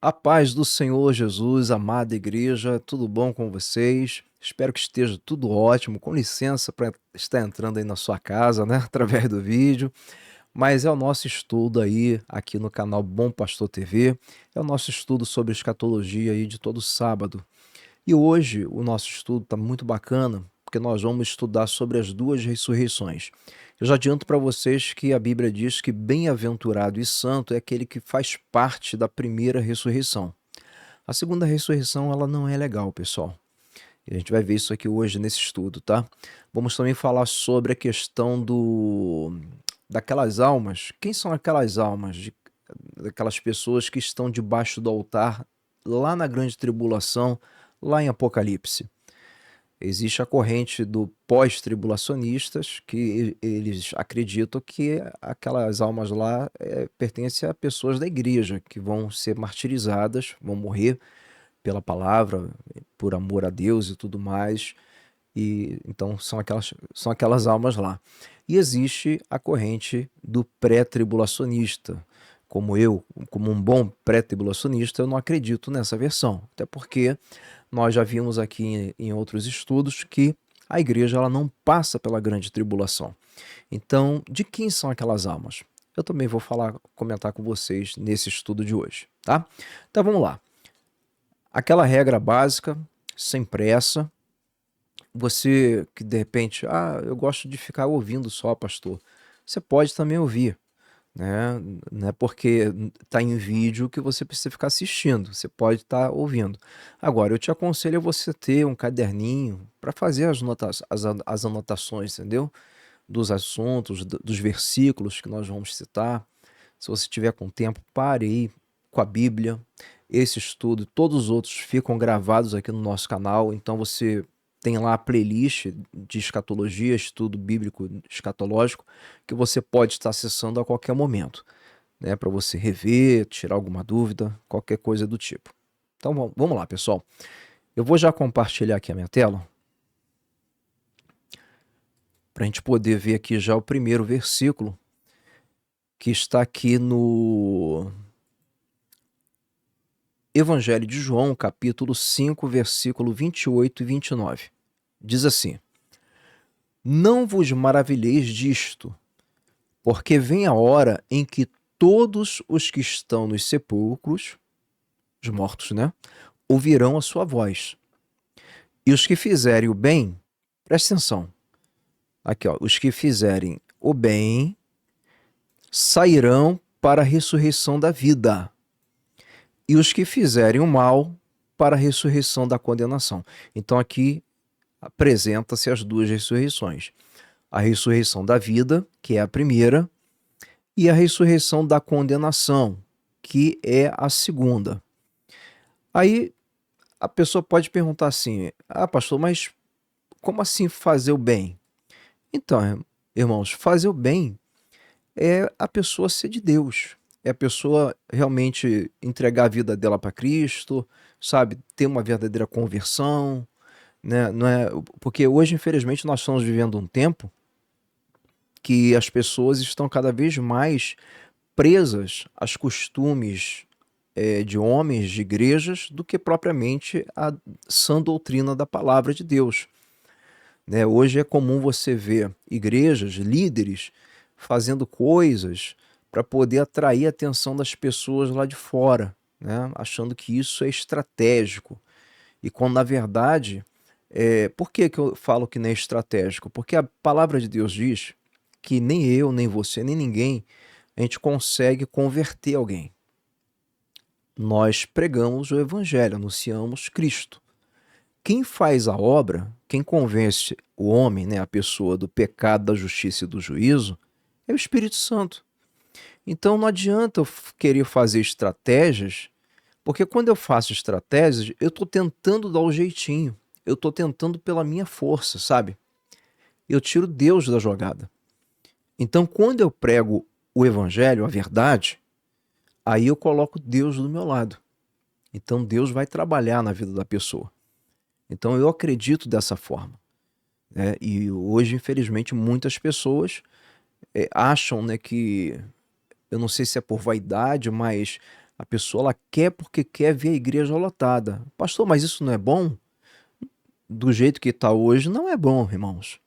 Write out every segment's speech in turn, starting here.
A paz do Senhor Jesus, amada igreja, tudo bom com vocês? Espero que esteja tudo ótimo. Com licença para estar entrando aí na sua casa, né, através do vídeo. Mas é o nosso estudo aí aqui no canal Bom Pastor TV. É o nosso estudo sobre escatologia aí de todo sábado. E hoje o nosso estudo está muito bacana, porque nós vamos estudar sobre as duas ressurreições. Eu já adianto para vocês que a Bíblia diz que bem-aventurado e santo é aquele que faz parte da primeira ressurreição. A segunda ressurreição, ela não é legal, pessoal. E a gente vai ver isso aqui hoje nesse estudo, tá? Vamos também falar sobre a questão daquelas almas. Quem são aquelas almas? Daquelas pessoas que estão debaixo do altar lá na grande tribulação, lá em Apocalipse. Existe a corrente do pós-tribulacionistas, que eles acreditam que aquelas almas lá pertencem a pessoas da igreja, que vão ser martirizadas, vão morrer pela palavra, por amor a Deus e tudo mais. E então são aquelas almas lá. E existe a corrente do pré-tribulacionista. Como um bom pré-tribulacionista, eu não acredito nessa versão. Até porque nós já vimos aqui em outros estudos que a igreja ela não passa pela grande tribulação. Então, de quem são aquelas almas? Eu também vou comentar com vocês nesse estudo de hoje, tá? Então vamos lá. Aquela regra básica, sem pressa. Você que de repente, eu gosto de ficar ouvindo só, pastor. Você pode também ouvir, né? Não é porque está em vídeo que você precisa ficar assistindo. Você pode estar ouvindo. Agora, eu te aconselho a você ter um caderninho para fazer as anotações, entendeu? Dos assuntos, dos versículos que nós vamos citar. Se você tiver com tempo, pare aí com a Bíblia. Esse estudo e todos os outros ficam gravados aqui no nosso canal, então você tem lá a playlist de escatologia, estudo bíblico escatológico, que você pode estar acessando a qualquer momento, né, para você rever, tirar alguma dúvida, qualquer coisa do tipo. Então vamos lá, pessoal. Eu vou já compartilhar aqui a minha tela, para a gente poder ver aqui já o primeiro versículo, que está aqui no Evangelho de João, capítulo 5, versículo 28 e 29. Diz assim: Não vos maravilheis disto, porque vem a hora em que todos os que estão nos sepulcros, os mortos, né, ouvirão a sua voz. E os que fizerem o bem, presta atenção, aqui ó, os que fizerem o bem sairão para a ressurreição da vida, e os que fizerem o mal para a ressurreição da condenação. Então aqui apresenta-se as duas ressurreições. A ressurreição da vida, que é a primeira, e a ressurreição da condenação, que é a segunda. Aí a pessoa pode perguntar assim: pastor, mas como assim fazer o bem? Então, irmãos, fazer o bem é a pessoa ser de Deus, é a pessoa realmente entregar a vida dela para Cristo, sabe, ter uma verdadeira conversão, né? Não é porque hoje, infelizmente, nós estamos vivendo um tempo que as pessoas estão cada vez mais presas aos costumes de homens, de igrejas, do que propriamente a sã doutrina da palavra de Deus. Né? Hoje é comum você ver igrejas, líderes, fazendo coisas para poder atrair a atenção das pessoas lá de fora, né? Achando que isso é estratégico. E quando, na verdade, por que eu falo que não é estratégico? Porque a palavra de Deus diz que nem eu, nem você, nem ninguém, a gente consegue converter alguém. Nós pregamos o evangelho, anunciamos Cristo. Quem faz a obra, quem convence o homem, né, a pessoa do pecado, da justiça e do juízo, é o Espírito Santo. Então não adianta eu querer fazer estratégias, porque quando eu faço estratégias, eu estou tentando dar o jeitinho. Eu estou tentando pela minha força, sabe? Eu tiro Deus da jogada. Então, quando eu prego o evangelho, a verdade, aí eu coloco Deus do meu lado. Então, Deus vai trabalhar na vida da pessoa. Então, eu acredito dessa forma. Né? E hoje, infelizmente, muitas pessoas acham, né, que, eu não sei se é por vaidade, mas A pessoa ela quer porque quer ver a igreja lotada. Pastor, mas isso não é bom? Do jeito que está hoje, não é bom, irmãos.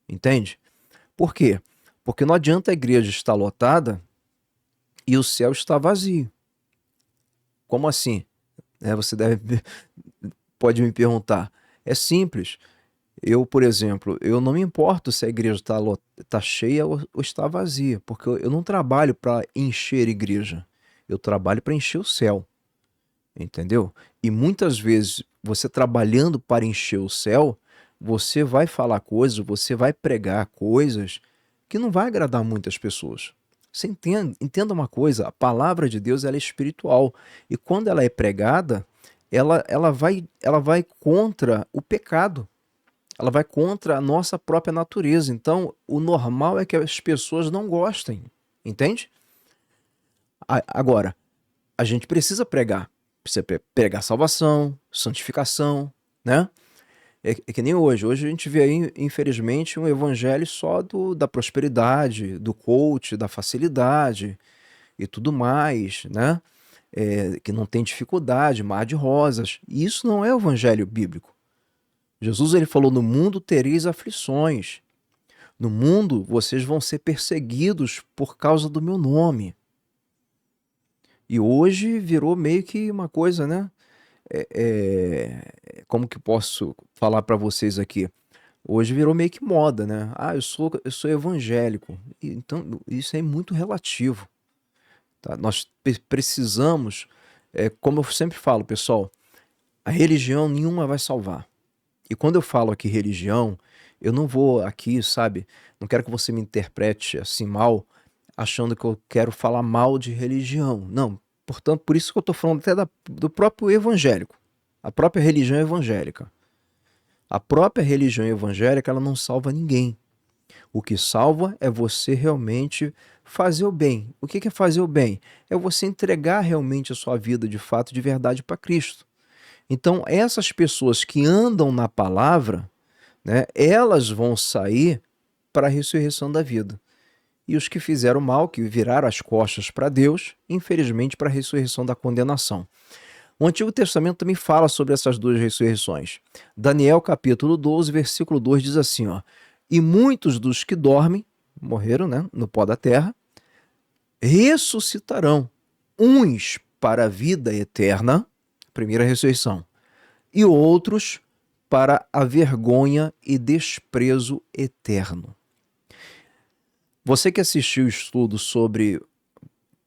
Entende? Por quê? Porque não adianta a igreja estar lotada e o céu está vazio. Como assim? Você pode me perguntar. É simples. Eu, por exemplo, eu não me importo se a igreja está cheia ou está vazia, porque eu não trabalho para encher a igreja. Eu trabalho para encher o céu. Entendeu? E muitas vezes, você trabalhando para encher o céu, você vai falar coisas, você vai pregar coisas que não vai agradar muitas pessoas. Você entenda uma coisa, a palavra de Deus ela é espiritual. E quando ela é pregada, ela vai contra o pecado. Ela vai contra a nossa própria natureza. Então, o normal é que as pessoas não gostem. Entende? Agora, a gente precisa pregar. Precisa pregar salvação, santificação, né? É que nem hoje. Hoje a gente vê aí, infelizmente, um evangelho só da prosperidade, do coach, da facilidade e tudo mais, né? Que não tem dificuldade, mar de rosas. E isso não é o evangelho bíblico. Jesus ele falou: no mundo tereis aflições. No mundo vocês vão ser perseguidos por causa do meu nome. E hoje virou meio que uma coisa, né? Como que posso falar para vocês aqui? Hoje virou meio que moda, né? Ah, eu sou evangélico. Então, isso é muito relativo. Tá? Nós precisamos, como eu sempre falo, pessoal, a religião nenhuma vai salvar. E quando eu falo aqui religião, eu não vou aqui, sabe? Não quero que você me interprete assim mal, achando que eu quero falar mal de religião. Não. Portanto, por isso que eu estou falando até do próprio evangélico. A própria religião evangélica. A própria religião evangélica, ela não salva ninguém. O que salva é você realmente fazer o bem. O que é fazer o bem? É você entregar realmente a sua vida de fato, de verdade para Cristo. Então, essas pessoas que andam na palavra, né, elas vão sair para a ressurreição da vida. E os que fizeram mal, que viraram as costas para Deus, infelizmente para a ressurreição da condenação. O Antigo Testamento também fala sobre essas duas ressurreições. Daniel capítulo 12, versículo 2 diz assim, ó: e muitos dos que dormem, morreram, né, no pó da terra, ressuscitarão, uns para a vida eterna, primeira ressurreição, e outros para a vergonha e desprezo eterno. Você que assistiu o estudo sobre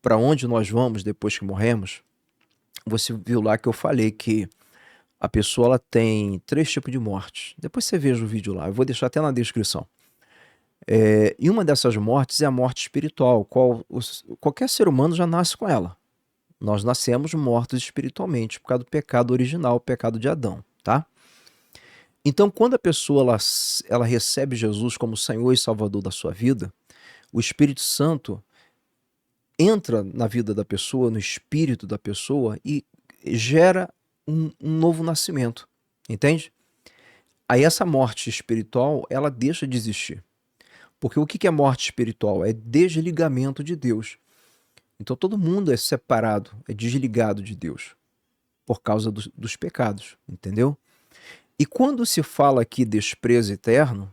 para onde nós vamos depois que morremos, você viu lá que eu falei que a pessoa ela tem 3 tipos de mortes. Depois você veja o vídeo lá, eu vou deixar até na descrição. E uma dessas mortes é a morte espiritual, qualquer ser humano já nasce com ela. Nós nascemos mortos espiritualmente por causa do pecado original, o pecado de Adão, tá? Então, quando a pessoa ela recebe Jesus como Senhor e Salvador da sua vida, o Espírito Santo entra na vida da pessoa, no espírito da pessoa e gera um novo nascimento, entende? Aí essa morte espiritual, ela deixa de existir. Porque o que é morte espiritual? É desligamento de Deus. Então todo mundo é separado, é desligado de Deus por causa dos pecados, entendeu? E quando se fala aqui desprezo eterno,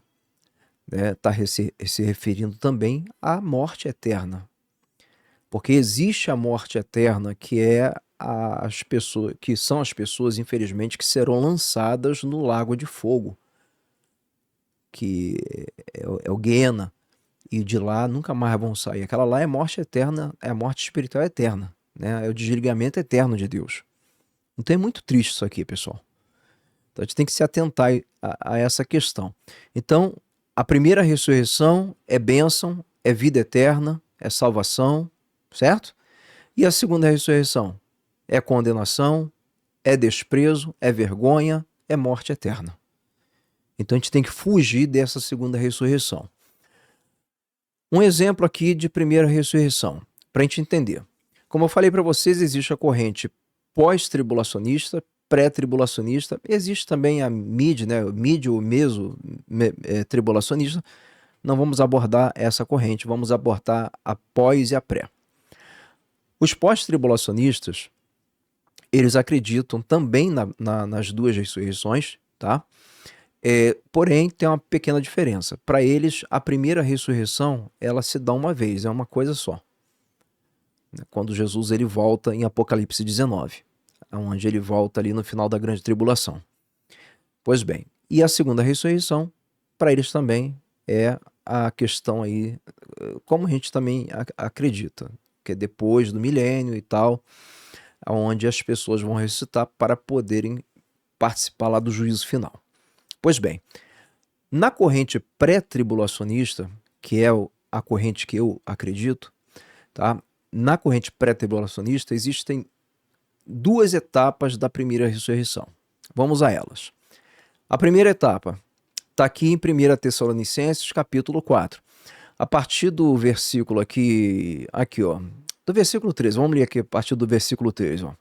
né, está se referindo também à morte eterna. Porque existe a morte eterna, que é as pessoas, que são as pessoas, infelizmente, que serão lançadas no lago de fogo, que é o Guiena, e de lá nunca mais vão sair. Aquela lá é morte eterna, é a morte espiritual eterna, né? É o desligamento eterno de Deus. Então é muito triste isso aqui, pessoal. Então a gente tem que se atentar a essa questão. Então, a primeira ressurreição é bênção, é vida eterna, é salvação, certo? E a segunda ressurreição é condenação, é desprezo, é vergonha, é morte eterna. Então a gente tem que fugir dessa segunda ressurreição. Um exemplo aqui de primeira ressurreição, para a gente entender. Como eu falei para vocês, existe a corrente pós-tribulacionista, pré-tribulacionista, existe também a mid, né, mid ou meso-tribulacionista. Não vamos abordar essa corrente, vamos abordar a pós e a pré. Os pós-tribulacionistas, eles acreditam também nas duas ressurreições, tá? Porém, tem uma pequena diferença. Para eles, a primeira ressurreição, ela se dá uma vez, é uma coisa só. Quando Jesus ele volta em Apocalipse 19, onde ele volta ali no final da grande tribulação. Pois bem, e a segunda ressurreição, para eles também é a questão aí, como a gente também acredita, que é depois do milênio e tal, onde as pessoas vão ressuscitar para poderem participar lá do juízo final. Pois bem, na corrente pré-tribulacionista, que é a corrente que eu acredito, tá? Na corrente pré-tribulacionista existem duas etapas da primeira ressurreição. Vamos a elas. A primeira etapa está aqui em 1 Tessalonicenses, capítulo 4. A partir do versículo aqui ó, do versículo 13, vamos ler aqui a partir do versículo 13. Ó.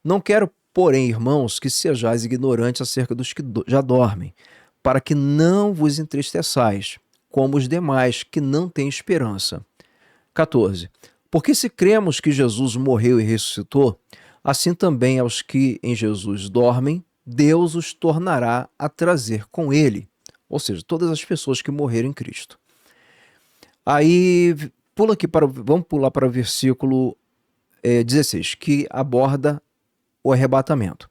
Não quero, porém, irmãos, que sejais ignorantes acerca dos que já dormem, para que não vos entristeçais, como os demais que não têm esperança. 14. Porque se cremos que Jesus morreu e ressuscitou, assim também aos que em Jesus dormem, Deus os tornará a trazer com ele. Ou seja, todas as pessoas que morreram em Cristo. Aí, vamos pular para o versículo 16, que aborda o arrebatamento.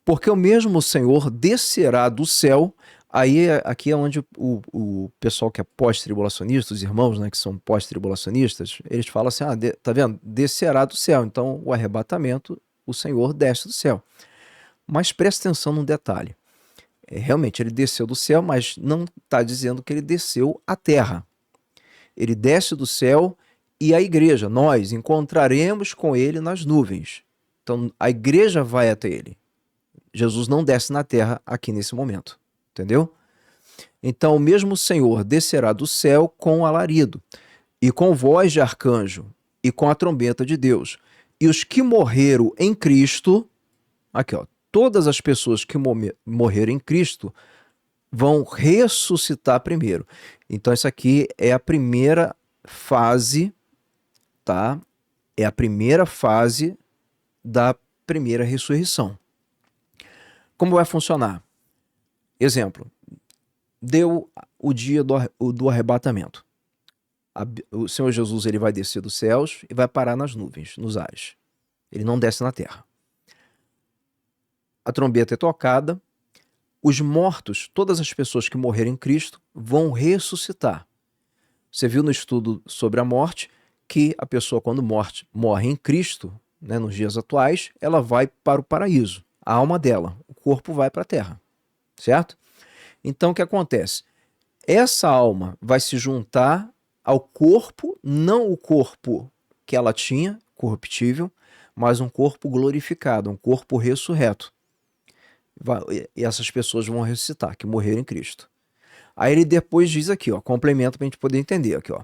Porque o mesmo Senhor descerá do céu. Aí, aqui é onde o pessoal que é pós-tribulacionista, os irmãos, né, que são pós-tribulacionistas, eles falam assim, tá vendo? Descerá do céu. Então, o arrebatamento, o Senhor desce do céu. Mas presta atenção num detalhe. Realmente, ele desceu do céu, mas não está dizendo que ele desceu à terra. Ele desce do céu e a igreja, nós, encontraremos com ele nas nuvens. Então, a igreja vai até ele. Jesus não desce na terra aqui nesse momento. Entendeu? Então, o mesmo Senhor descerá do céu com alarido, e com voz de arcanjo, e com a trombeta de Deus. E os que morreram em Cristo, aqui ó, todas as pessoas que morreram em Cristo vão ressuscitar primeiro. Então, isso aqui é a primeira fase, tá? É a primeira fase da primeira ressurreição. Como vai funcionar? Exemplo, deu o dia do arrebatamento. O Senhor Jesus ele vai descer dos céus e vai parar nas nuvens, nos ares. Ele não desce na terra. A trombeta é tocada, os mortos, todas as pessoas que morreram em Cristo, vão ressuscitar. Você viu no estudo sobre a morte que a pessoa, quando morre em Cristo, né, nos dias atuais, ela vai para o paraíso. A alma dela, o corpo vai para a terra. Certo? Então, o que acontece? Essa alma vai se juntar ao corpo, não o corpo que ela tinha, corruptível, mas um corpo glorificado, um corpo ressurreto. E essas pessoas vão ressuscitar, que morreram em Cristo. Aí ele depois diz aqui, ó, complementa para a gente poder entender aqui, ó.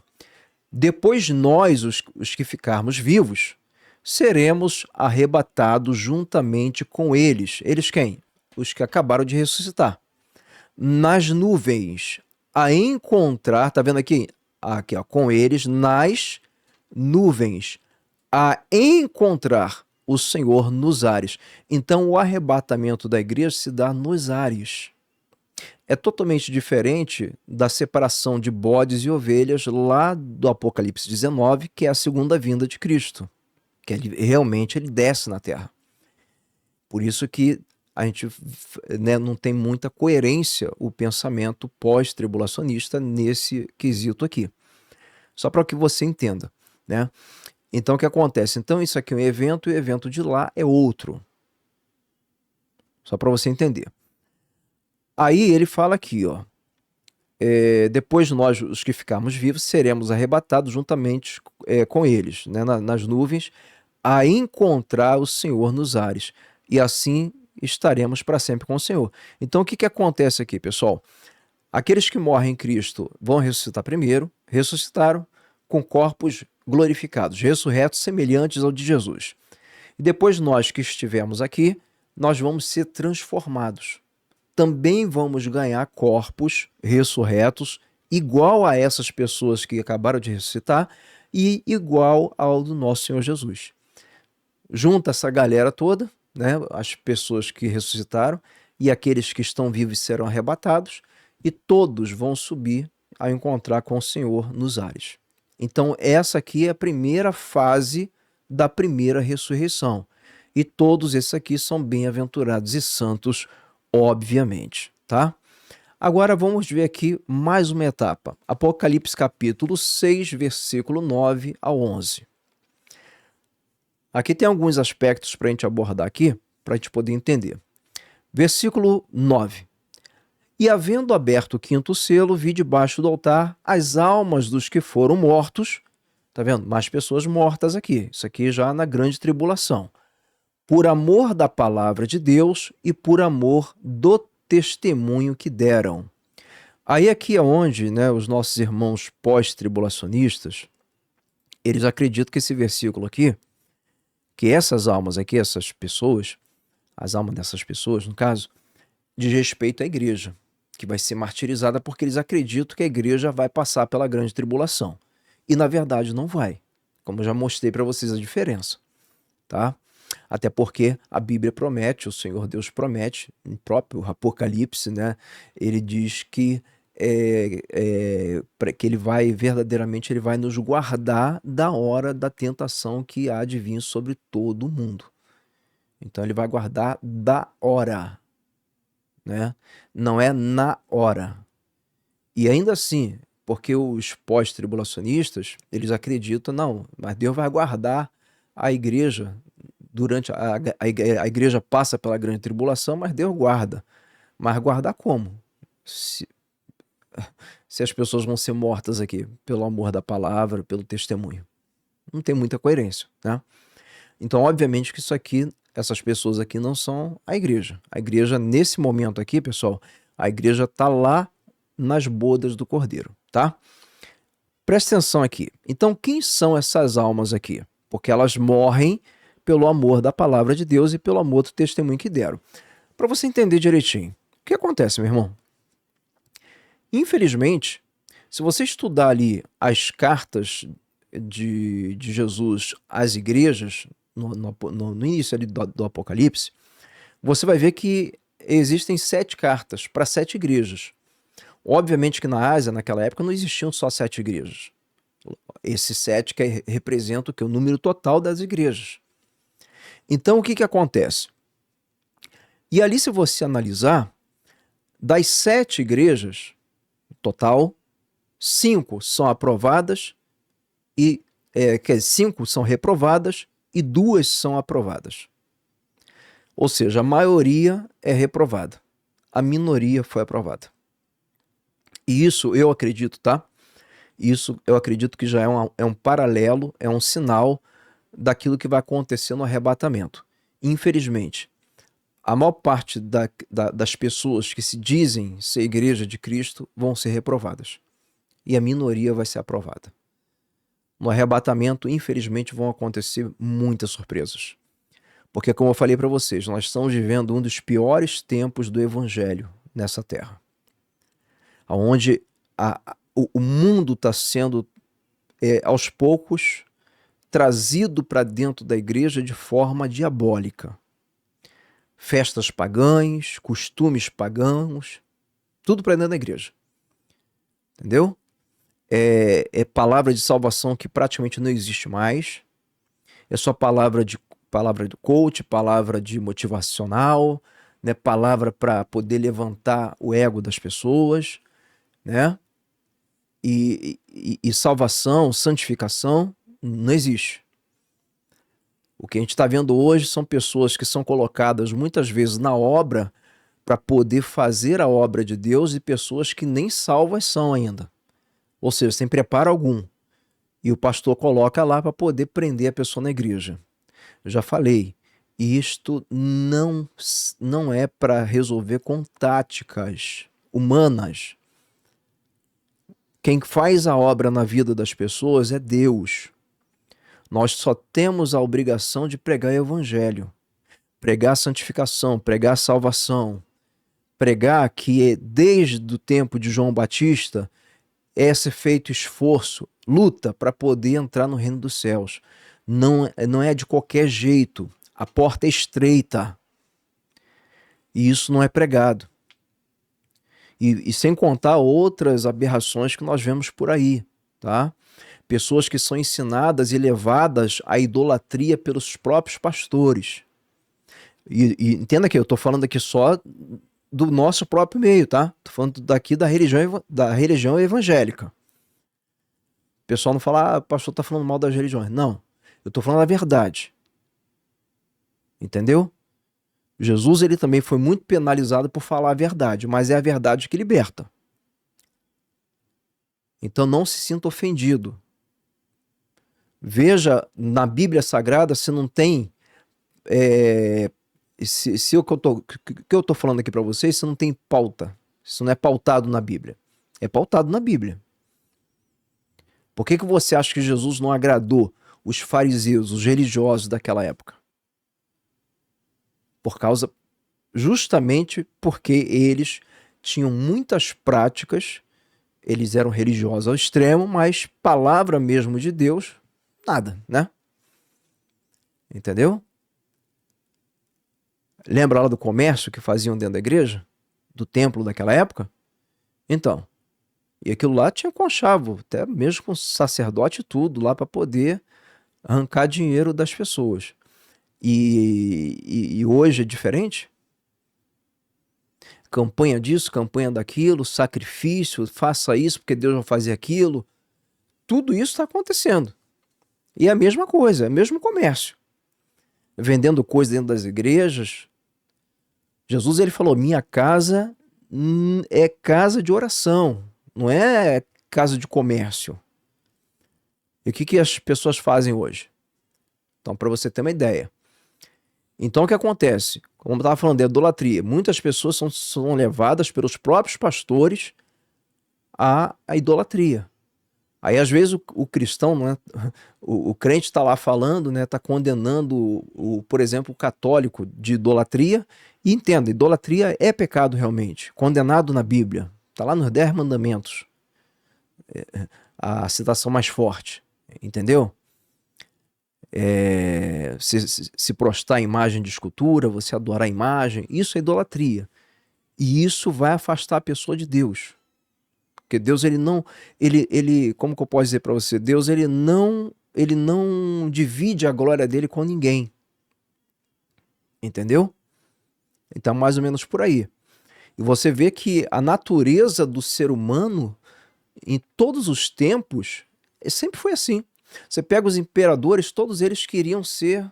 Depois nós, os que ficarmos vivos, seremos arrebatados juntamente com eles. Eles quem? Os que acabaram de ressuscitar. Nas nuvens, a encontrar, tá vendo aqui? Aqui, ó, com eles, nas nuvens, a encontrar o Senhor nos ares. Então, o arrebatamento da igreja se dá nos ares. É totalmente diferente da separação de bodes e ovelhas lá do Apocalipse 19, que é a segunda vinda de Cristo, que realmente ele desce na terra. Por isso que a gente, né, não tem muita coerência o pensamento pós-tribulacionista nesse quesito aqui. Só para que você entenda, né? Então, o que acontece? Então, isso aqui é um evento e o evento de lá é outro. Só para você entender. Aí ele fala aqui, ó. Depois nós, os que ficarmos vivos, seremos arrebatados juntamente com eles, né, nas nuvens, a encontrar o Senhor nos ares. E assim estaremos para sempre com o Senhor. Então, o que acontece aqui, pessoal? Aqueles que morrem em Cristo vão ressuscitar primeiro, ressuscitaram com corpos glorificados, ressurretos, semelhantes ao de Jesus. E depois nós que estivermos aqui, nós vamos ser transformados. Também vamos ganhar corpos ressurretos, igual a essas pessoas que acabaram de ressuscitar, e igual ao do nosso Senhor Jesus. Junta essa galera toda, né, as pessoas que ressuscitaram e aqueles que estão vivos serão arrebatados, e todos vão subir a encontrar com o Senhor nos ares. Então essa aqui é a primeira fase da primeira ressurreição. E todos esses aqui são bem-aventurados e santos, obviamente, tá? Agora vamos ver aqui mais uma etapa. Apocalipse capítulo 6, versículo 9 a 11. Aqui tem alguns aspectos para a gente abordar aqui, para a gente poder entender. Versículo 9. E havendo aberto o quinto selo, vi debaixo do altar as almas dos que foram mortos. Tá vendo? Mais pessoas mortas aqui. Isso aqui já na grande tribulação. Por amor da palavra de Deus e por amor do testemunho que deram. Aí aqui é onde, né, os nossos irmãos pós-tribulacionistas, eles acreditam que esse versículo aqui, que essas almas aqui, essas pessoas, as almas dessas pessoas, no caso, diz respeito à igreja, que vai ser martirizada porque eles acreditam que a igreja vai passar pela grande tribulação. E na verdade não vai, como eu já mostrei para vocês a diferença, tá? Até porque a Bíblia promete, o Senhor Deus promete, no próprio Apocalipse, né? Ele diz que que ele vai, verdadeiramente, ele vai nos guardar da hora da tentação que há de vir sobre todo o mundo. Então ele vai guardar da hora, né? Não é na hora. E ainda assim, porque os pós-tribulacionistas, eles acreditam, não, mas Deus vai guardar a igreja durante a igreja passa pela grande tribulação, mas Deus guarda. Mas guardar como? Se as pessoas vão ser mortas aqui pelo amor da palavra, pelo testemunho. Não tem muita coerência, né? Então, obviamente que isso aqui, essas pessoas aqui não são a igreja. A igreja, nesse momento aqui, pessoal, a igreja está lá nas bodas do Cordeiro, tá? Presta atenção aqui. Então, quem são essas almas aqui? Porque elas morrem pelo amor da palavra de Deus e pelo amor do testemunho que deram. Para você entender direitinho, o que acontece, meu irmão? Infelizmente, se você estudar ali as cartas de Jesus às igrejas, no início ali do Apocalipse, você vai ver que existem 7 cartas para 7 igrejas. Obviamente que na Ásia, naquela época, não existiam só 7 igrejas. Esse 7 que representa o número total das igrejas. Então, o que acontece? E ali, se você analisar, das 7 igrejas, total, 5 são aprovadas, e 5 são reprovadas e 2 são aprovadas. Ou seja, a maioria é reprovada. A minoria foi aprovada. E isso eu acredito, tá? Isso eu acredito que já é um paralelo, é um sinal daquilo que vai acontecer no arrebatamento. Infelizmente, a maior parte das pessoas que se dizem ser igreja de Cristo vão ser reprovadas. E a minoria vai ser aprovada. No arrebatamento, infelizmente, vão acontecer muitas surpresas. Porque, como eu falei para vocês, nós estamos vivendo um dos piores tempos do Evangelho nessa terra. Onde o mundo está sendo, aos poucos, trazido para dentro da igreja de forma diabólica. Festas pagãs, costumes pagãos, tudo para dentro da igreja. Entendeu? É palavra de salvação que praticamente não existe mais. É só palavra de coach, palavra de motivacional, né? Palavra para poder levantar o ego das pessoas, né? E salvação, santificação, não existe. O que a gente está vendo hoje são pessoas que são colocadas muitas vezes na obra para poder fazer a obra de Deus e pessoas que nem salvas são ainda. Ou seja, sem preparo algum. E o pastor coloca lá para poder prender a pessoa na igreja. Eu já falei, isto não é para resolver com táticas humanas. Quem faz a obra na vida das pessoas é Deus. Nós só temos a obrigação de pregar o evangelho, pregar a santificação, pregar a salvação, pregar que desde o tempo de João Batista é ser feito esforço, luta para poder entrar no reino dos céus. Não é de qualquer jeito. A porta é estreita. E isso não é pregado. E sem contar outras aberrações que nós vemos por aí, tá? Pessoas que são ensinadas e levadas à idolatria pelos próprios pastores. E entenda que eu estou falando aqui só do nosso próprio meio, tá? Estou falando daqui da religião evangélica. O pessoal não fala, o pastor está falando mal das religiões. Não, eu estou falando a verdade. Entendeu? Jesus ele também foi muito penalizado por falar a verdade, mas é a verdade que liberta. Então não se sinta ofendido. Veja na Bíblia Sagrada se não tem se o que eu estou falando aqui para vocês, se não tem pauta. Isso não é pautado na Bíblia. É pautado na Bíblia. Por que você acha que Jesus não agradou os fariseus, os religiosos daquela época? Justamente porque eles tinham muitas práticas, eles eram religiosos ao extremo, mas palavra mesmo de Deus, nada, né? Entendeu? Lembra lá do comércio que faziam dentro da igreja? Do templo daquela época? Então, e aquilo lá tinha conchavo, até mesmo com sacerdote e tudo, lá para poder arrancar dinheiro das pessoas. E hoje é diferente? Campanha disso, campanha daquilo, sacrifício, faça isso porque Deus vai fazer aquilo. Tudo isso está acontecendo. E é a mesma coisa, é o mesmo comércio. Vendendo coisas dentro das igrejas. Jesus ele falou, minha casa é casa de oração, não é casa de comércio. E o que as pessoas fazem hoje? Então, para você ter uma ideia. Então, o que acontece? Como eu estava falando de idolatria, muitas pessoas são levadas pelos próprios pastores à idolatria. Aí, às vezes, o cristão, né, o crente está lá falando, né, está condenando, por exemplo, o católico de idolatria. E entenda, idolatria é pecado realmente, condenado na Bíblia. Está lá nos 10 mandamentos. A citação mais forte, entendeu? Se prostrar em imagem de escultura, você adorar a imagem, isso é idolatria. E isso vai afastar a pessoa de Deus. Porque Deus, ele não, como que eu posso dizer para você? Deus, ele não divide a glória dele com ninguém. Entendeu? Então, mais ou menos por aí. E você vê que a natureza do ser humano, em todos os tempos, sempre foi assim. Você pega os imperadores, todos eles queriam ser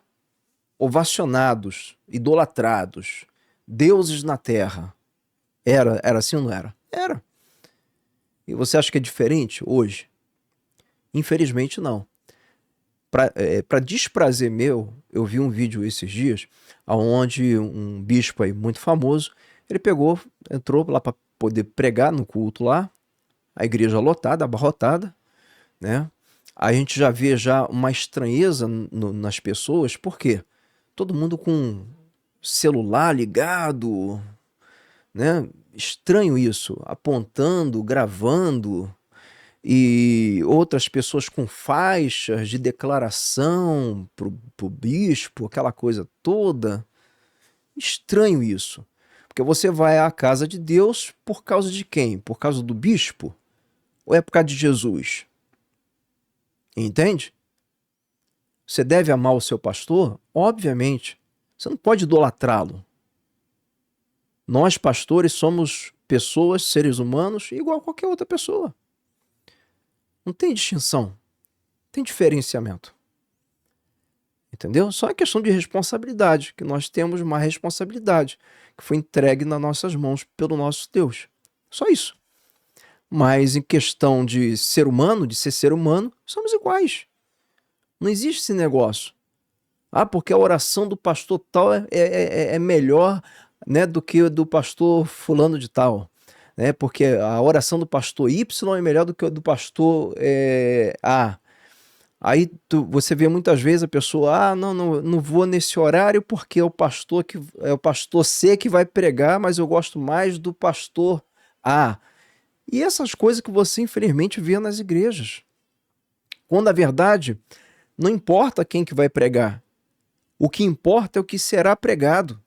ovacionados, idolatrados, deuses na terra. Era assim ou não era? Era. E você acha que é diferente hoje? Infelizmente não. Para desprazer meu, eu vi um vídeo esses dias, onde um bispo aí muito famoso, ele entrou lá para poder pregar no culto lá, a igreja lotada, abarrotada, né? A gente já vê uma estranheza nas pessoas, por quê? Todo mundo com celular ligado, né? Estranho isso, apontando, gravando, e outras pessoas com faixas de declaração pro bispo, aquela coisa toda. Estranho isso, porque você vai à casa de Deus por causa de quem? Por causa do bispo? Ou é por causa de Jesus? Entende? Você deve amar o seu pastor? Obviamente. Você não pode idolatrá-lo. Nós, pastores, somos pessoas, seres humanos, igual a qualquer outra pessoa. Não tem distinção. Tem diferenciamento. Entendeu? Só é questão de responsabilidade, que nós temos uma responsabilidade que foi entregue nas nossas mãos pelo nosso Deus. Só isso. Mas em questão de ser humano, de ser ser humano, somos iguais. Não existe esse negócio. Ah, porque a oração do pastor tal é melhor, né, do que a do pastor fulano de tal. Né? Porque a oração do pastor Y é melhor do que a do pastor A. Aí você vê muitas vezes a pessoa, não vou nesse horário porque é o pastor C que vai pregar, mas eu gosto mais do pastor A. E essas coisas que você infelizmente vê nas igrejas. Quando a verdade não importa quem que vai pregar. O que importa é o que será pregado.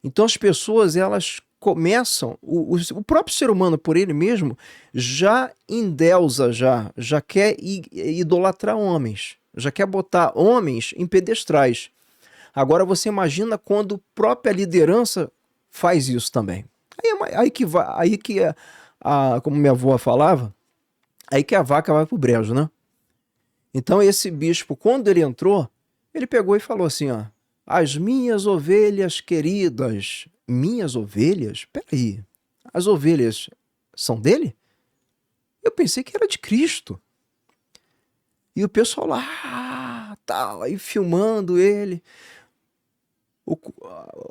Então as pessoas, elas começam, o próprio ser humano por ele mesmo já endeusa, já quer idolatrar homens, já quer botar homens em pedestrais. Agora você imagina quando a própria liderança faz isso também. Aí que como minha avó falava, aí que a vaca vai pro brejo, né? Então esse bispo, quando ele entrou, ele pegou e falou assim, ó, as minhas ovelhas queridas, minhas ovelhas? Peraí, as ovelhas são dele? Eu pensei que era de Cristo. E o pessoal lá, tal, aí filmando ele.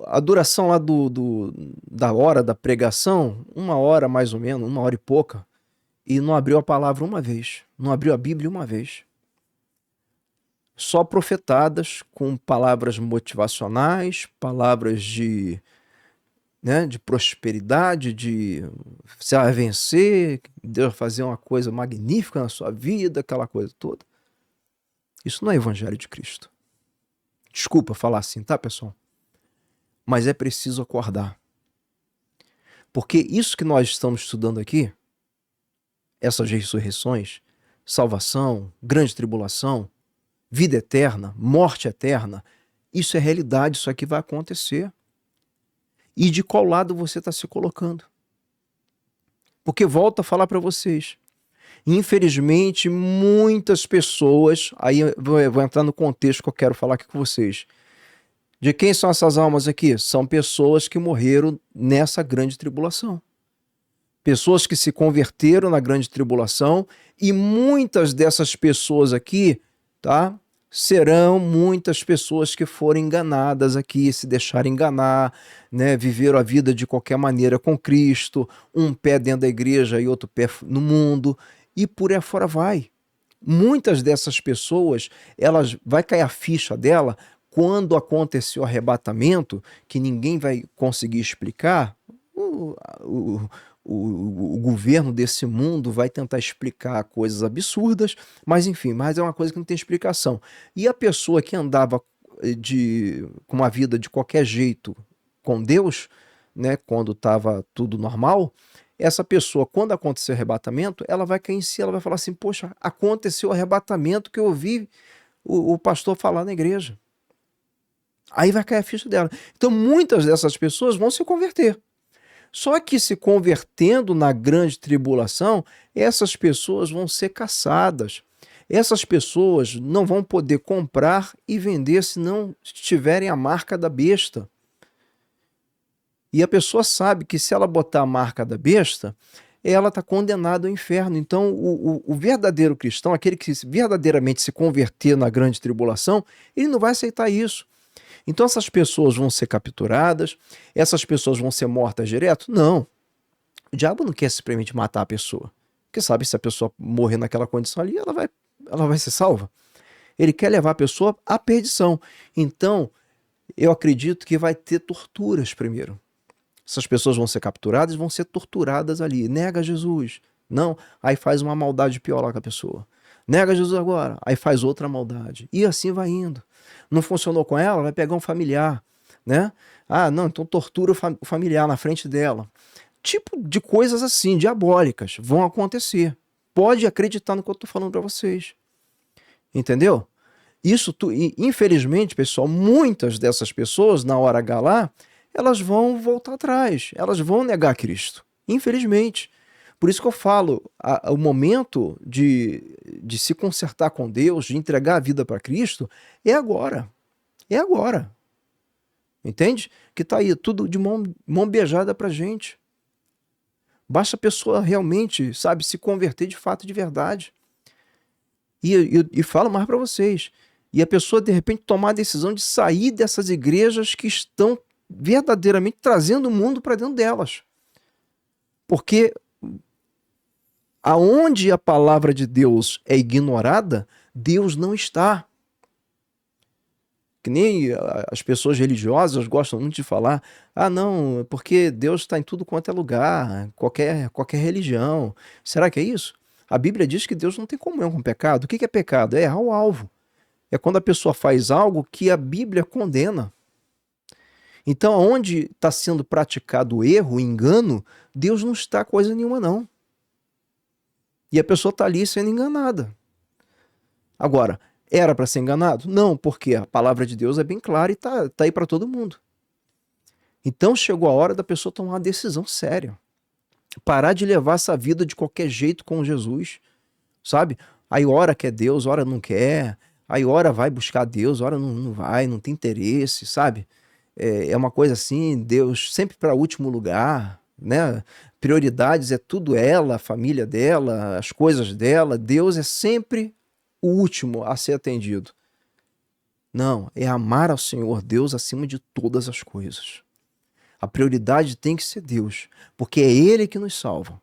A duração lá da hora da pregação, 1 hora mais ou menos, 1 hora e pouca, e não abriu a palavra uma vez, não abriu a Bíblia uma vez. Só profetadas com palavras motivacionais, palavras de prosperidade, de você vai vencer, Deus vai fazer uma coisa magnífica na sua vida, aquela coisa toda. Isso não é evangelho de Cristo. Desculpa falar assim, tá, pessoal? Mas é preciso acordar. Porque isso que nós estamos estudando aqui, essas ressurreições, salvação, grande tribulação, vida eterna, morte eterna, isso é realidade, isso aqui vai acontecer. E de qual lado você está se colocando? Porque volto a falar para vocês, infelizmente muitas pessoas, aí eu vou entrar no contexto que eu quero falar aqui com vocês. De quem são essas almas aqui? São pessoas que morreram nessa grande tribulação. Pessoas que se converteram na grande tribulação, e muitas dessas pessoas aqui, tá? Serão muitas pessoas que foram enganadas aqui, se deixaram enganar, né? Viveram a vida de qualquer maneira com Cristo, um pé dentro da igreja e outro pé no mundo, e por aí fora vai. Muitas dessas pessoas, elas vai cair a ficha dela quando acontecer o arrebatamento, que ninguém vai conseguir explicar. O governo desse mundo vai tentar explicar coisas absurdas, mas enfim, mas é uma coisa que não tem explicação. E a pessoa que andava com uma vida de qualquer jeito com Deus, né, quando estava tudo normal, essa pessoa, quando acontecer o arrebatamento, ela vai cair em si, ela vai falar assim, poxa, aconteceu o arrebatamento que eu ouvi o pastor falar na igreja. Aí vai cair a ficha dela. Então muitas dessas pessoas vão se converter. Só que se convertendo na grande tribulação, essas pessoas vão ser caçadas. Essas pessoas não vão poder comprar e vender se não tiverem a marca da besta. E a pessoa sabe que se ela botar a marca da besta, ela está condenada ao inferno. Então o verdadeiro cristão, aquele que verdadeiramente se converter na grande tribulação, ele não vai aceitar isso. Então essas pessoas vão ser capturadas, essas pessoas vão ser mortas direto? Não. O diabo não quer simplesmente matar a pessoa. Porque sabe, se a pessoa morrer naquela condição ali, ela vai ser salva. Ele quer levar a pessoa à perdição. Então, eu acredito que vai ter torturas primeiro. Essas pessoas vão ser capturadas, vão ser torturadas ali. Nega Jesus. Não, aí faz uma maldade pior lá com a pessoa. Nega Jesus agora, aí faz outra maldade. E assim vai indo. Não funcionou com ela, vai pegar um familiar, né? Ah, não, então tortura o familiar na frente dela. Tipo de coisas assim, diabólicas, vão acontecer. Pode acreditar no que eu estou falando para vocês. Entendeu? Infelizmente, pessoal, muitas dessas pessoas, na hora H lá, elas vão voltar atrás, elas vão negar Cristo. Infelizmente. Por isso que eu falo, o momento de se consertar com Deus, de entregar a vida para Cristo, é agora. É agora. Entende? Que está aí tudo de mão beijada para a gente. Basta a pessoa realmente, sabe, se converter de fato, de verdade. E falo mais para vocês. E a pessoa, de repente, tomar a decisão de sair dessas igrejas que estão verdadeiramente trazendo o mundo para dentro delas. Porque aonde a palavra de Deus é ignorada, Deus não está. Que nem as pessoas religiosas gostam muito de falar, não, porque Deus está em tudo quanto é lugar, qualquer religião. Será que é isso? A Bíblia diz que Deus não tem comunhão com o pecado. O que é pecado? É errar o alvo. É quando a pessoa faz algo que a Bíblia condena. Então, onde está sendo praticado o erro, o engano, Deus não está coisa nenhuma, não. E a pessoa está ali sendo enganada. Agora, era para ser enganado? Não, porque a palavra de Deus é bem clara e está aí para todo mundo. Então, chegou a hora da pessoa tomar uma decisão séria. Parar de levar essa vida de qualquer jeito com Jesus, sabe? Aí ora quer Deus, ora não quer. Aí ora vai buscar Deus, ora não vai, não tem interesse, sabe? É uma coisa assim, Deus sempre para último lugar, né? Prioridades é tudo ela, a família dela, as coisas dela. Deus é sempre o último a ser atendido. Não, é amar ao Senhor Deus acima de todas as coisas. A prioridade tem que ser Deus, porque é Ele que nos salva.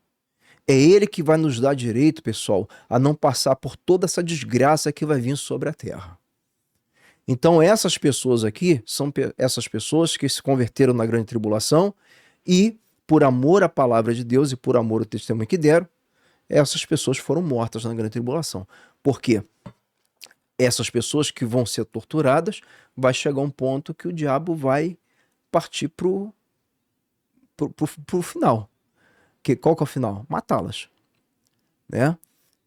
É Ele que vai nos dar direito, pessoal, a não passar por toda essa desgraça que vai vir sobre a terra. Então essas pessoas aqui são essas pessoas que se converteram na grande tribulação e, por amor à palavra de Deus e por amor ao testemunho que deram, essas pessoas foram mortas na grande tribulação. Por quê? Essas pessoas que vão ser torturadas, vai chegar um ponto que o diabo vai partir pro final. Qual que é o final? Matá-las, né?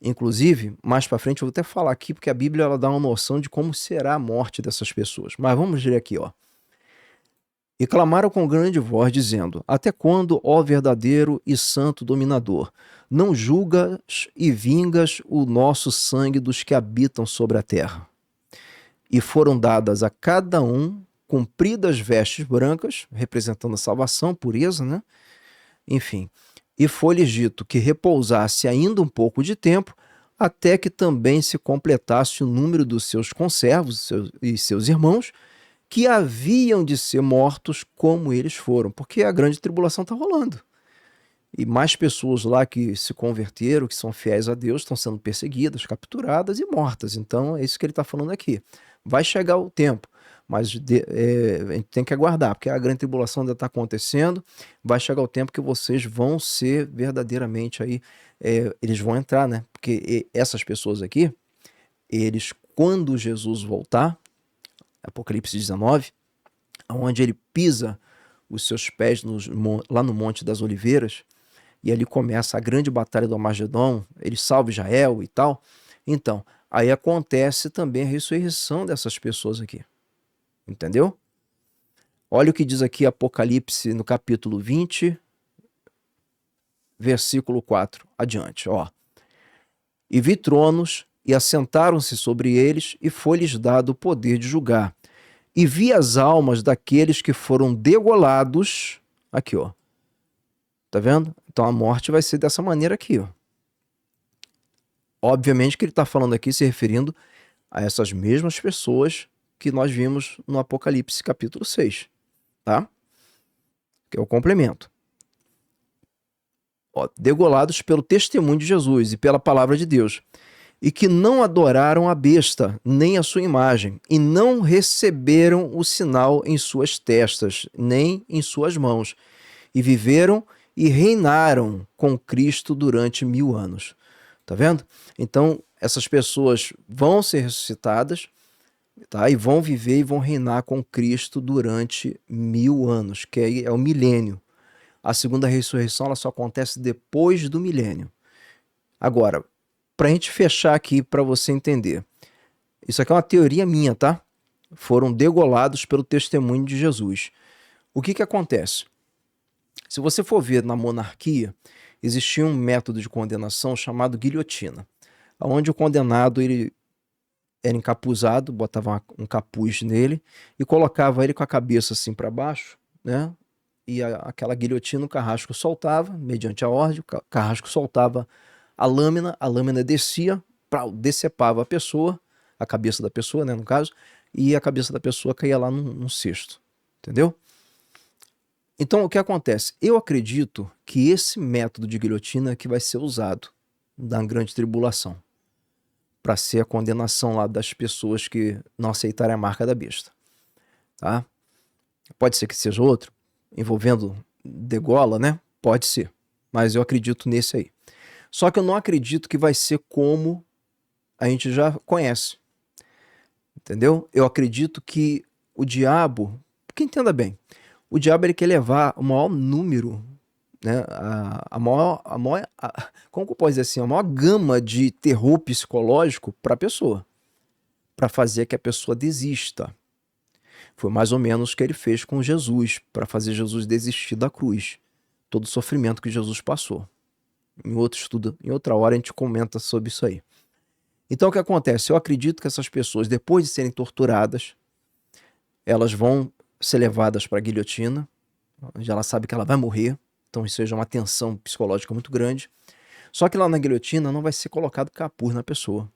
Inclusive, mais para frente eu vou até falar aqui, porque a Bíblia ela dá uma noção de como será a morte dessas pessoas. Mas vamos ler aqui, ó. E clamaram com grande voz, dizendo: Até quando, ó verdadeiro e santo dominador, não julgas e vingas o nosso sangue dos que habitam sobre a terra? E foram dadas a cada um compridas vestes brancas, representando a salvação, pureza, né? Enfim. E foi-lhes dito que repousasse ainda um pouco de tempo, até que também se completasse o número dos seus conservos e seus irmãos, que haviam de ser mortos como eles foram, porque a grande tribulação está rolando. E mais pessoas lá que se converteram, que são fiéis a Deus, estão sendo perseguidas, capturadas e mortas. Então é isso que ele está falando aqui. Vai chegar o tempo, mas a gente tem que aguardar, porque a grande tribulação ainda está acontecendo. Vai chegar o tempo que vocês vão ser verdadeiramente aí, eles vão entrar, né? Porque essas pessoas aqui, eles, quando Jesus voltar, Apocalipse 19, onde ele pisa os seus pés lá no Monte das Oliveiras, e ali começa a grande batalha do Armagedon, ele salva Israel e tal. Então, aí acontece também a ressurreição dessas pessoas aqui. Entendeu? Olha o que diz aqui Apocalipse no capítulo 20, versículo 4 adiante, ó. E vi tronos, e assentaram-se sobre eles, e foi-lhes dado o poder de julgar. E vi as almas daqueles que foram degolados, aqui, ó. Tá vendo? Então a morte vai ser dessa maneira aqui, ó. Obviamente que ele está falando aqui se referindo a essas mesmas pessoas que nós vimos no Apocalipse capítulo 6, tá? Que é o complemento. Ó, degolados pelo testemunho de Jesus e pela palavra de Deus, e que não adoraram a besta, nem a sua imagem, e não receberam o sinal em suas testas, nem em suas mãos, e viveram e reinaram com Cristo durante 1000 anos. Tá vendo? Então, essas pessoas vão ser ressuscitadas, tá? E vão viver e vão reinar com Cristo durante 1000 anos, que é o milênio. A segunda ressurreição ela só acontece depois do milênio. Agora, para a gente fechar aqui, para você entender, isso aqui é uma teoria minha, tá? Foram degolados pelo testemunho de Jesus. O que acontece? Se você for ver na monarquia, existia um método de condenação chamado guilhotina, onde o condenado ele era encapuzado, botava um capuz nele e colocava ele com a cabeça assim para baixo, né? E aquela guilhotina, o carrasco soltava, mediante a ordem, o carrasco soltava a lâmina descia, decepava a pessoa, a cabeça da pessoa, né, no caso, e a cabeça da pessoa caía lá num cesto, entendeu? Então, o que acontece? Eu acredito que esse método de guilhotina é que vai ser usado na grande tribulação, para ser a condenação lá das pessoas que não aceitarem a marca da besta, tá? Pode ser que seja outro, envolvendo degola, né? Pode ser, mas eu acredito nesse aí. Só que eu não acredito que vai ser como a gente já conhece, entendeu? Eu acredito que o diabo, porque entenda bem, o diabo ele quer levar o maior número, né, como que eu posso dizer assim, a maior gama de terror psicológico para a pessoa, para fazer que a pessoa desista. Foi mais ou menos o que ele fez com Jesus, para fazer Jesus desistir da cruz. Todo o sofrimento que Jesus passou. Em outro estudo, em outra hora a gente comenta sobre isso aí. Então o que acontece? Eu acredito que essas pessoas, depois de serem torturadas, elas vão ser levadas para a guilhotina, onde ela sabe que ela vai morrer, então isso seja uma tensão psicológica muito grande. Só que lá na guilhotina não vai ser colocado capuz na pessoa.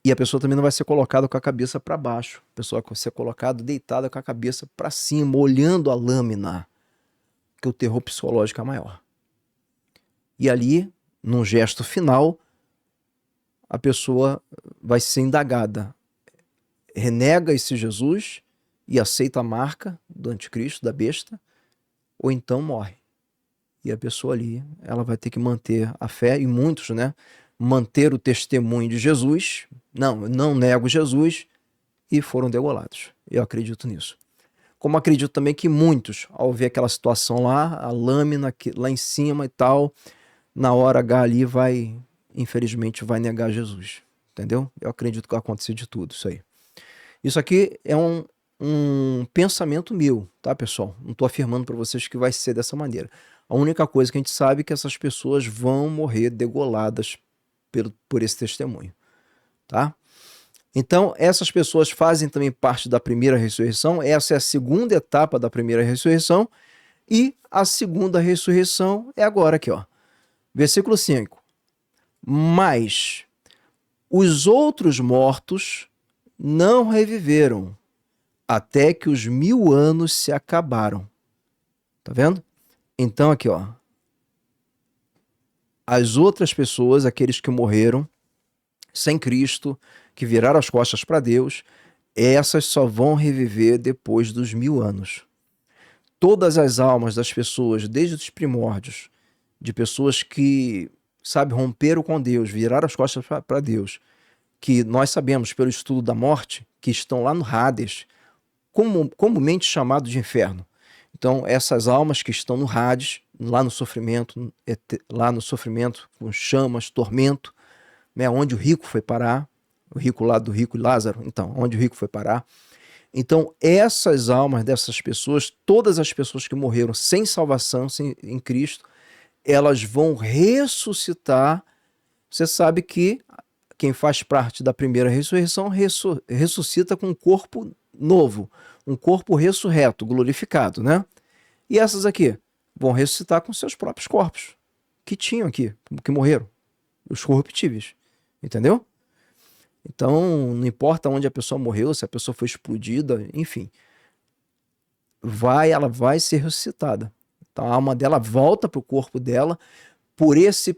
E a pessoa também não vai ser colocada com a cabeça para baixo. A pessoa vai ser colocada deitada com a cabeça para cima, olhando a lâmina, que o terror psicológico é maior. E ali, num gesto final, a pessoa vai ser indagada. Renega esse Jesus e aceita a marca do anticristo, da besta, ou então morre. E a pessoa ali, ela vai ter que manter a fé, e muitos, né, manter o testemunho de Jesus, não nego Jesus, e foram degolados. Eu acredito nisso. Como acredito também que muitos, ao ver aquela situação lá, a lâmina lá em cima e tal, na hora H ali infelizmente, vai negar Jesus. Entendeu? Eu acredito que vai acontecer de tudo isso aí. Isso aqui é um pensamento meu, tá, pessoal? Não estou afirmando para vocês que vai ser dessa maneira. A única coisa que a gente sabe é que essas pessoas vão morrer degoladas por esse testemunho, tá? Então, essas pessoas fazem também parte da primeira ressurreição. Essa é a segunda etapa da primeira ressurreição. E a segunda ressurreição é agora aqui, ó. Versículo 5. Mas os outros mortos não reviveram até que os 1000 anos se acabaram. Tá vendo? Então aqui, ó. As outras pessoas, aqueles que morreram sem Cristo, que viraram as costas para Deus, essas só vão reviver depois dos 1000 anos. Todas as almas das pessoas, desde os primórdios, de pessoas que, sabe, romperam com Deus, viraram as costas para Deus, que nós sabemos pelo estudo da morte, que estão lá no Hades, comumente chamado de inferno. Então, essas almas que estão no Hades, lá no sofrimento com chamas, tormento, né, onde o rico foi parar, o rico lá do rico Lázaro, então, onde o rico foi parar. Então, essas almas dessas pessoas, todas as pessoas que morreram sem salvação em Cristo, elas vão ressuscitar. Você sabe que quem faz parte da primeira ressurreição ressuscita com um corpo novo, um corpo ressurreto, glorificado, né? E essas aqui vão ressuscitar com seus próprios corpos, que tinham aqui, que morreram, os corruptíveis, entendeu? Então, não importa onde a pessoa morreu, se a pessoa foi explodida, enfim, ela vai ser ressuscitada. Então, a alma dela volta para o corpo dela. Por esse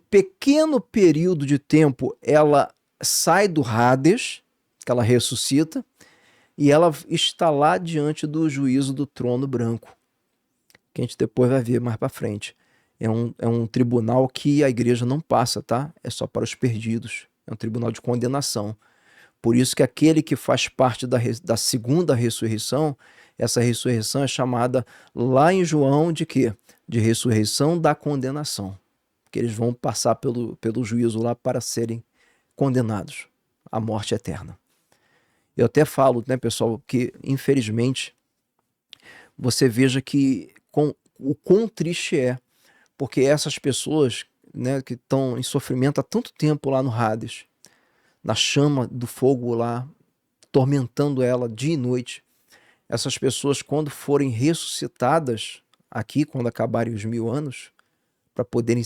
pequeno período de tempo, ela sai do Hades, que ela ressuscita, e ela está lá diante do juízo do trono branco, que a gente depois vai ver mais para frente. É um tribunal que a igreja não passa, tá? É só para os perdidos. É um tribunal de condenação. Por isso que aquele que faz parte da segunda ressurreição, essa ressurreição é chamada lá em João de quê? De ressurreição da condenação. Porque eles vão passar pelo juízo lá para serem condenados à morte eterna. Eu até falo, né, pessoal, que infelizmente você veja que o quão triste é, porque essas pessoas, né, que estão em sofrimento há tanto tempo lá no Hades, na chama do fogo lá, tormentando ela dia e noite, essas pessoas, quando forem ressuscitadas aqui, quando acabarem os 1000 anos, para poderem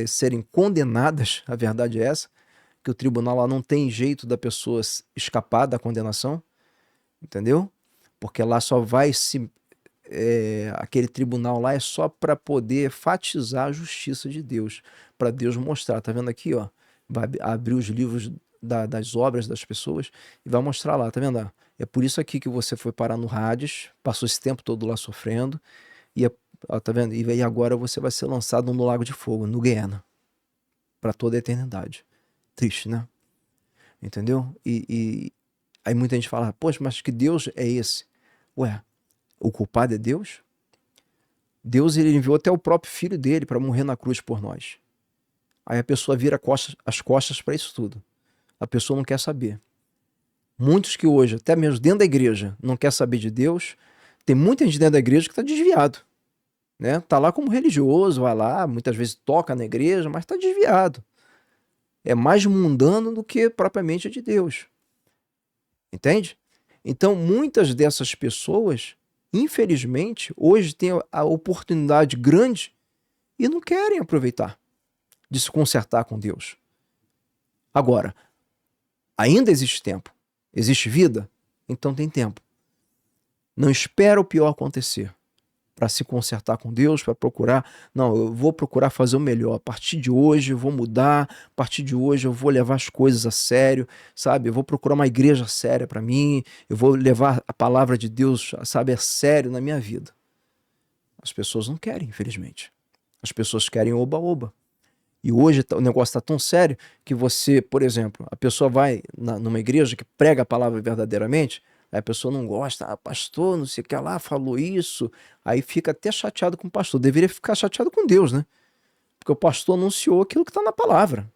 serem condenadas, a verdade é essa, que o tribunal lá não tem jeito da pessoa escapar da condenação, entendeu? Porque lá só vai aquele tribunal lá é só para poder enfatizar a justiça de Deus, para Deus mostrar, tá vendo aqui, ó, vai abrir os livros das obras das pessoas e vai mostrar lá, tá vendo? É por isso aqui que você foi parar no Hades, passou esse tempo todo lá sofrendo, e Ó, tá vendo? E aí agora você vai ser lançado no lago de fogo, no Guiena, para toda a eternidade. Triste, né? Entendeu? E aí muita gente fala, poxa, mas que Deus é esse? Ué, o culpado é Deus? Deus, ele enviou até o próprio filho dele para morrer na cruz por nós. Aí a pessoa vira as costas para isso tudo. A pessoa não quer saber. Muitos que hoje, até mesmo dentro da igreja, não quer saber de Deus. Tem muita gente dentro da igreja que está desviado. Né? Tá lá como religioso, vai lá, muitas vezes toca na igreja, mas está desviado. É mais mundano do que propriamente de Deus. Entende? Então, muitas dessas pessoas, infelizmente, hoje têm a oportunidade grande e não querem aproveitar de se consertar com Deus. Agora, ainda existe tempo. Existe vida? Então tem tempo. Não espera o pior acontecer para se consertar com Deus, para procurar. Não, eu vou procurar fazer o melhor. A partir de hoje eu vou mudar. A partir de hoje eu vou levar as coisas a sério, sabe? Eu vou procurar uma igreja séria para mim. Eu vou levar a palavra de Deus, sabe, a sério na minha vida. As pessoas não querem, infelizmente. As pessoas querem oba-oba. E hoje o negócio está tão sério que você, por exemplo, a pessoa vai numa igreja que prega a palavra verdadeiramente, aí a pessoa não gosta, pastor, não sei o que lá, falou isso, aí fica até chateado com o pastor. Deveria ficar chateado com Deus, né? Porque o pastor anunciou aquilo que está na palavra.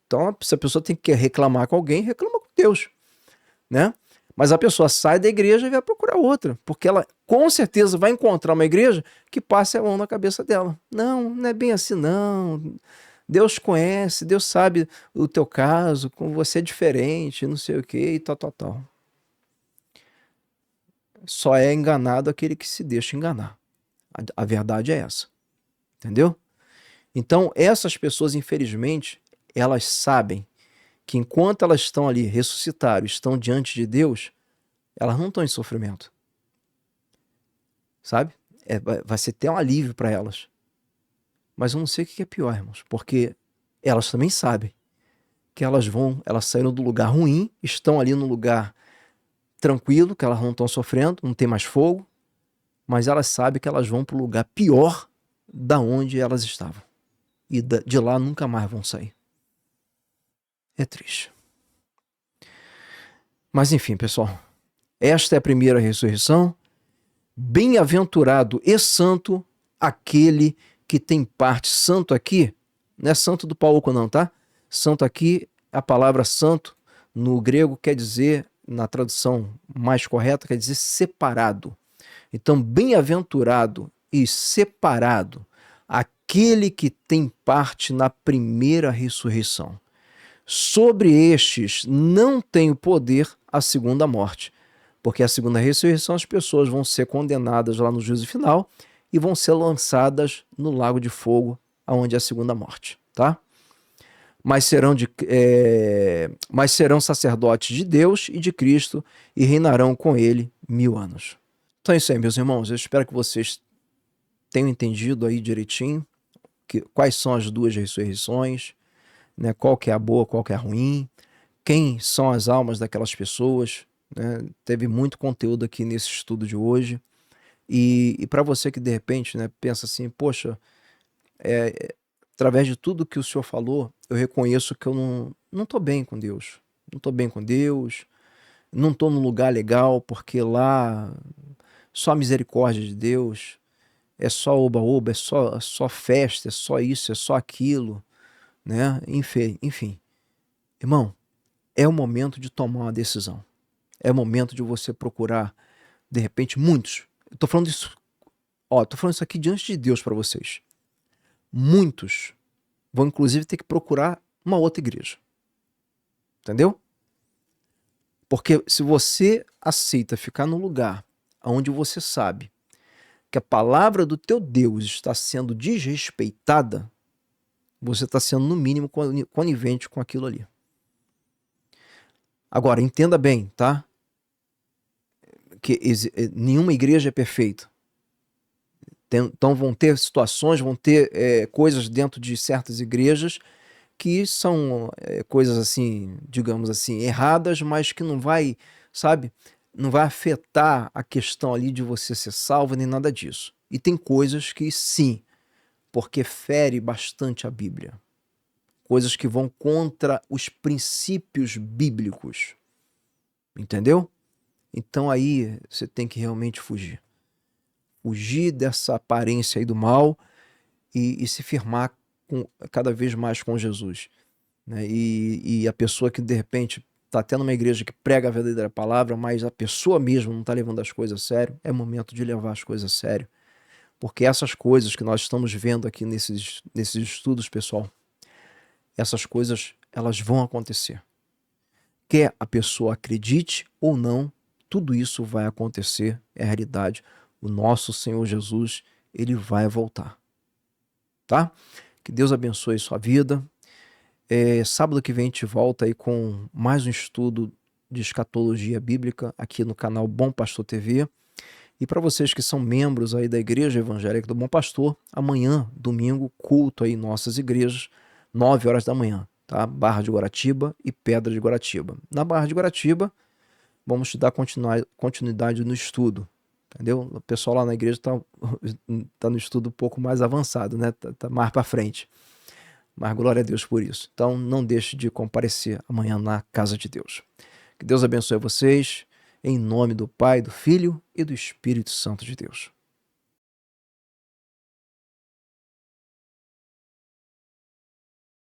Então, se a pessoa tem que reclamar com alguém, reclama com Deus, né? Mas a pessoa sai da igreja e vai procurar outra, porque ela com certeza vai encontrar uma igreja que passe a mão na cabeça dela. Não, não é bem assim, não. Deus conhece, Deus sabe o teu caso, como você é diferente, não sei o que, e tal, tal, tal. Só é enganado aquele que se deixa enganar. A verdade é essa. Entendeu? Então, essas pessoas, infelizmente, elas sabem que enquanto elas estão ali, ressuscitaram, estão diante de Deus, elas não estão em sofrimento. Sabe? Vai ser até um alívio para elas. Mas eu não sei o que é pior, irmãos, porque elas também sabem que elas saíram do lugar ruim, estão ali no lugar tranquilo, que elas não estão sofrendo, não tem mais fogo, mas elas sabem que elas vão para o lugar pior da onde elas estavam. E de lá nunca mais vão sair. É triste. Mas enfim, pessoal, esta é a primeira ressurreição. Bem-aventurado e santo aquele que tem parte. Santo aqui, não é santo do palco não, tá? Santo aqui, a palavra santo no grego quer dizer, na tradução mais correta, quer dizer separado. Então, bem-aventurado e separado aquele que tem parte na primeira ressurreição. Sobre estes não tem o poder a segunda morte, porque a segunda ressurreição as pessoas vão ser condenadas lá no juízo final e vão ser lançadas no lago de fogo, aonde é a segunda morte, tá? Mas serão sacerdotes de Deus e de Cristo e reinarão com ele 1000 anos. Então é isso aí, meus irmãos. Eu espero que vocês tenham entendido aí direitinho quais são as duas ressurreições, né? Qual que é a boa, qual que é a ruim, quem são as almas daquelas pessoas, né? Teve muito conteúdo aqui nesse estudo de hoje. E para você que de repente, né, pensa assim, poxa, através de tudo que o senhor falou, eu reconheço que eu não estou bem com Deus. Não estou bem com Deus, não estou num lugar legal, porque lá só a misericórdia de Deus, é só oba-oba, é só festa, é só isso, é só aquilo, né? Enfim. Irmão, é o momento de tomar uma decisão. É o momento de você procurar, de repente, muitos. Eu tô falando isso, tô falando isso aqui diante de Deus para vocês. Muitos vão inclusive ter que procurar uma outra igreja. Entendeu? Porque se você aceita ficar num lugar onde você sabe que a palavra do teu Deus está sendo desrespeitada, você está sendo, no mínimo, conivente com aquilo ali. Agora, entenda bem, tá? Que nenhuma igreja é perfeita. Então vão ter situações, vão ter coisas dentro de certas igrejas que são coisas assim, digamos assim, erradas, mas que não vai, sabe, não vai afetar a questão ali de você ser salvo nem nada disso. E tem coisas que sim, porque fere bastante a Bíblia. Coisas que vão contra os princípios bíblicos. Entendeu? Então aí você tem que realmente fugir. Fugir dessa aparência aí do mal e se firmar cada vez mais com Jesus. Né? E a pessoa que de repente está até numa igreja que prega a verdadeira palavra, mas a pessoa mesmo não está levando as coisas a sério, é momento de levar as coisas a sério. Porque essas coisas que nós estamos vendo aqui nesses estudos, pessoal, essas coisas elas vão acontecer. Quer a pessoa acredite ou não, tudo isso vai acontecer, é a realidade. O nosso Senhor Jesus, ele vai voltar. Tá? Que Deus abençoe sua vida. Sábado que vem a gente volta aí com mais um estudo de escatologia bíblica aqui no canal Bom Pastor TV. E para vocês que são membros aí da Igreja Evangélica do Bom Pastor, amanhã, domingo, culto aí em nossas igrejas, 9 horas da manhã, tá? Barra de Guaratiba e Pedra de Guaratiba. Na Barra de Guaratiba, vamos te dar continuidade no estudo, entendeu? O pessoal lá na igreja tá no estudo um pouco mais avançado, né? Tá mais para frente. Mas glória a Deus por isso. Então não deixe de comparecer amanhã na casa de Deus. Que Deus abençoe vocês, em nome do Pai, do Filho e do Espírito Santo de Deus.